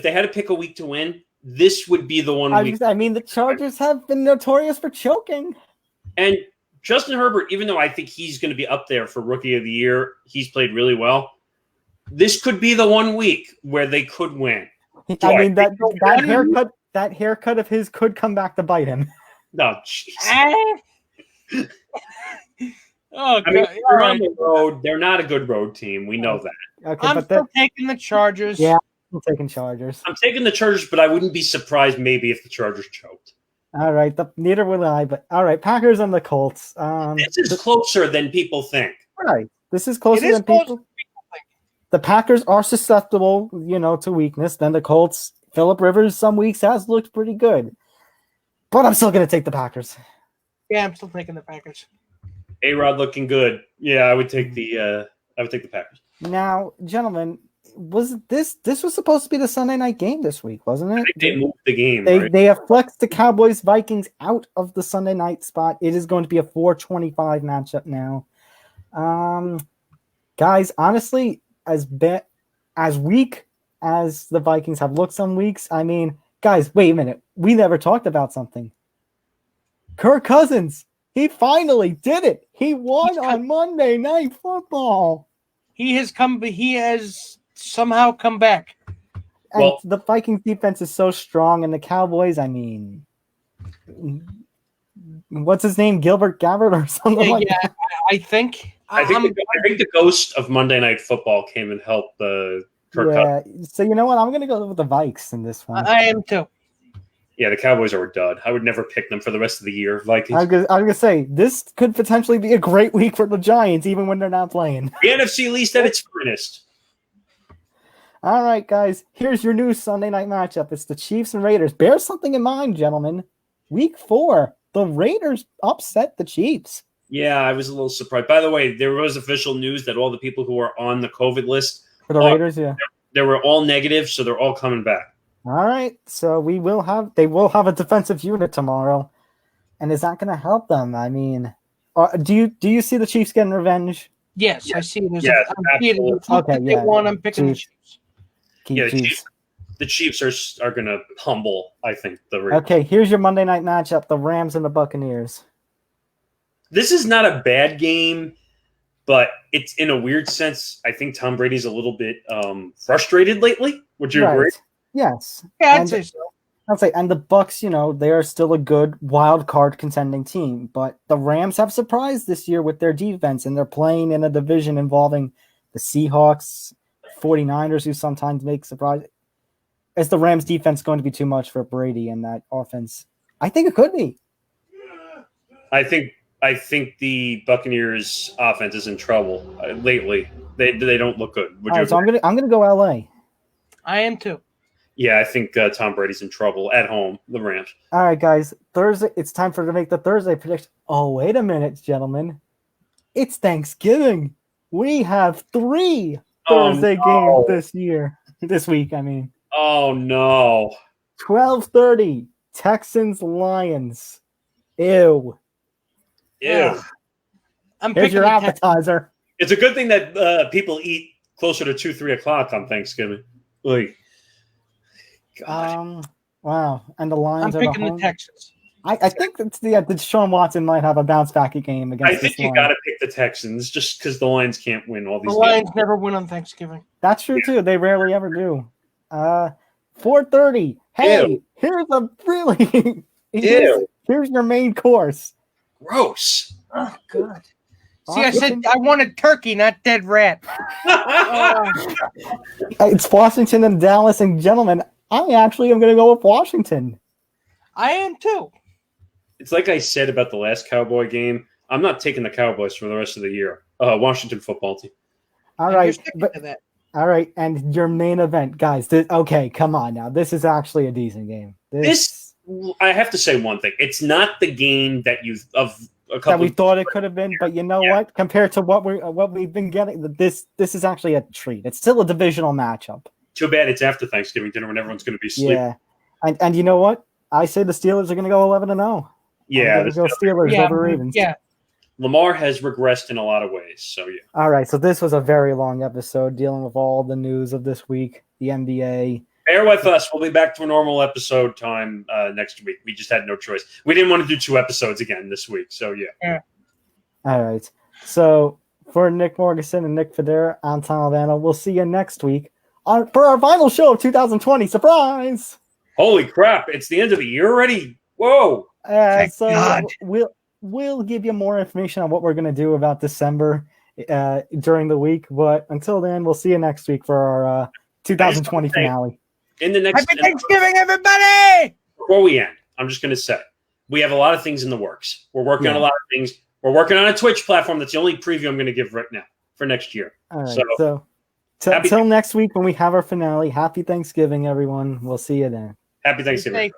they had to pick a week to win, this would be the one week. I mean, the Chargers have been notorious for choking. And Justin Herbert, even though I think he's going to be up there for Rookie of the Year, he's played really well. This could be the one week where they could win. I mean, that haircut of his could come back to bite him. No, jeez. Oh, I mean, they're on the road. They're not a good road team. We know that. Okay, I'm still taking the Chargers. Yeah, I'm taking Chargers. I'm taking the Chargers, but I wouldn't be surprised maybe if the Chargers choked. All right, neither will I. But all right, Packers and the Colts. This is closer than people think. Right, this is closer than people think. The Packers are susceptible, to weakness. Then the Colts. Phillip Rivers some weeks has looked pretty good, but I'm still going to take the Packers. Yeah, I'm still taking the Packers. A-Rod looking good. Yeah, I would take the Packers. Now, gentlemen, this was supposed to be the Sunday night game this week, wasn't it? I think they moved the game. They have flexed the Cowboys-Vikings out of the Sunday night spot. It is going to be a 4:25 matchup now. Guys, honestly, as weak as the Vikings have looked some weeks, I mean, guys, wait a minute. We never talked about something. Kirk Cousins. He finally did it. He won on Monday Night Football. He has somehow come back. And the Vikings defense is so strong, and the Cowboys, I mean, what's his name? Gilbert Gabbert or something like that? I think the ghost of Monday Night Football came and helped Kirk Cousins. So you know what? I'm going to go with the Vikes in this one. I am too. Yeah, the Cowboys are a dud. I would never pick them for the rest of the year. Vikings. I was going to say, this could potentially be a great week for the Giants, even when they're not playing. The NFC least at its finest. All right, guys. Here's your new Sunday night matchup. It's the Chiefs and Raiders. Bear something in mind, gentlemen. Week 4, the Raiders upset the Chiefs. Yeah, I was a little surprised. By the way, there was official news that all the people who are on the COVID list for the Raiders, they were all negative, so they're all coming back. All right, so they will have a defensive unit tomorrow, and is that going to help them? I mean, do you see the Chiefs getting revenge? Yes, I see it. Yes, absolutely. Okay, yeah. I'm picking the Chiefs. The Chiefs are going to humble, I think, the Raiders. Okay, here's your Monday night matchup: the Rams and the Buccaneers. This is not a bad game, but it's in a weird sense. I think Tom Brady's a little bit frustrated lately. Would you agree? Yes. Yeah, I'd say so. I'd say, and the Bucs, they are still a good wild card contending team, but the Rams have surprised this year with their defense, and they're playing in a division involving the Seahawks, 49ers, who sometimes make surprise. Is the Rams defense going to be too much for Brady in that offense? I think it could be. I think I think the Buccaneers offense is in trouble lately. They don't look good. Would All you? right, so I'm gonna go LA. I am too. Yeah, I think Tom Brady's in trouble at home. The Rams. All right, guys. Thursday. It's time to make the Thursday prediction. Oh, wait a minute, gentlemen. It's Thanksgiving. We have 3 Thursday games this week. I mean. Oh no. 12:30 Texans Lions. Ew. Ew. Here's your appetizer. It's a good thing that people eat closer to 2-3 o'clock on Thanksgiving. Like, God. Wow. And the Lions I'm are picking the Texans. I think that Deshaun Watson might have a bounce back game against. I think you got to pick the Texans just because the Lions can't win all these. The Lions never win on Thanksgiving. That's true too. They rarely ever do. 4:30. Hey, Ew. Here's a really here's your main course. Gross. Oh God. See, I said I wanted turkey, not dead rat. It's Washington and Dallas, and gentlemen, I actually am going to go with Washington. I am too. It's like I said about the last Cowboy game. I'm not taking the Cowboys for the rest of the year. Washington football team. All right, all right, and your main event, guys. Okay, come on now. This is actually a decent game. This I have to say one thing. It's not the game that we thought it could have been, but you know what? Compared to what we've been getting, this is actually a treat. It's still a divisional matchup. Too bad it's after Thanksgiving dinner when everyone's going to be sleeping. Yeah, and you know what? I say the Steelers are going to go 11-0. Yeah, go Steelers over Ravens. Yeah, Lamar has regressed in a lot of ways. So yeah. All right, so this was a very long episode dealing with all the news of this week, the NBA. Bear with us. We'll be back to a normal episode time next week. We just had no choice. We didn't want to do 2 episodes again this week. So yeah. All right. So for Nick Morgasen and Nick Fodera, I'm Tom Albano. We'll see you next week for our final show of 2020. Surprise! Holy crap! It's the end of the year already. Whoa! So God. We'll give you more information on what we're going to do about December during the week. But until then, we'll see you next week for our 2020 finale. In the next Happy Thanksgiving, everybody! Before we end, I'm just going to say we have a lot of things in the works. We're working on a lot of things. We're working on a Twitch platform. That's the only preview I'm going to give right now for next year. All right. So till next week when we have our finale, happy Thanksgiving, everyone. We'll see you then. Happy Thanksgiving.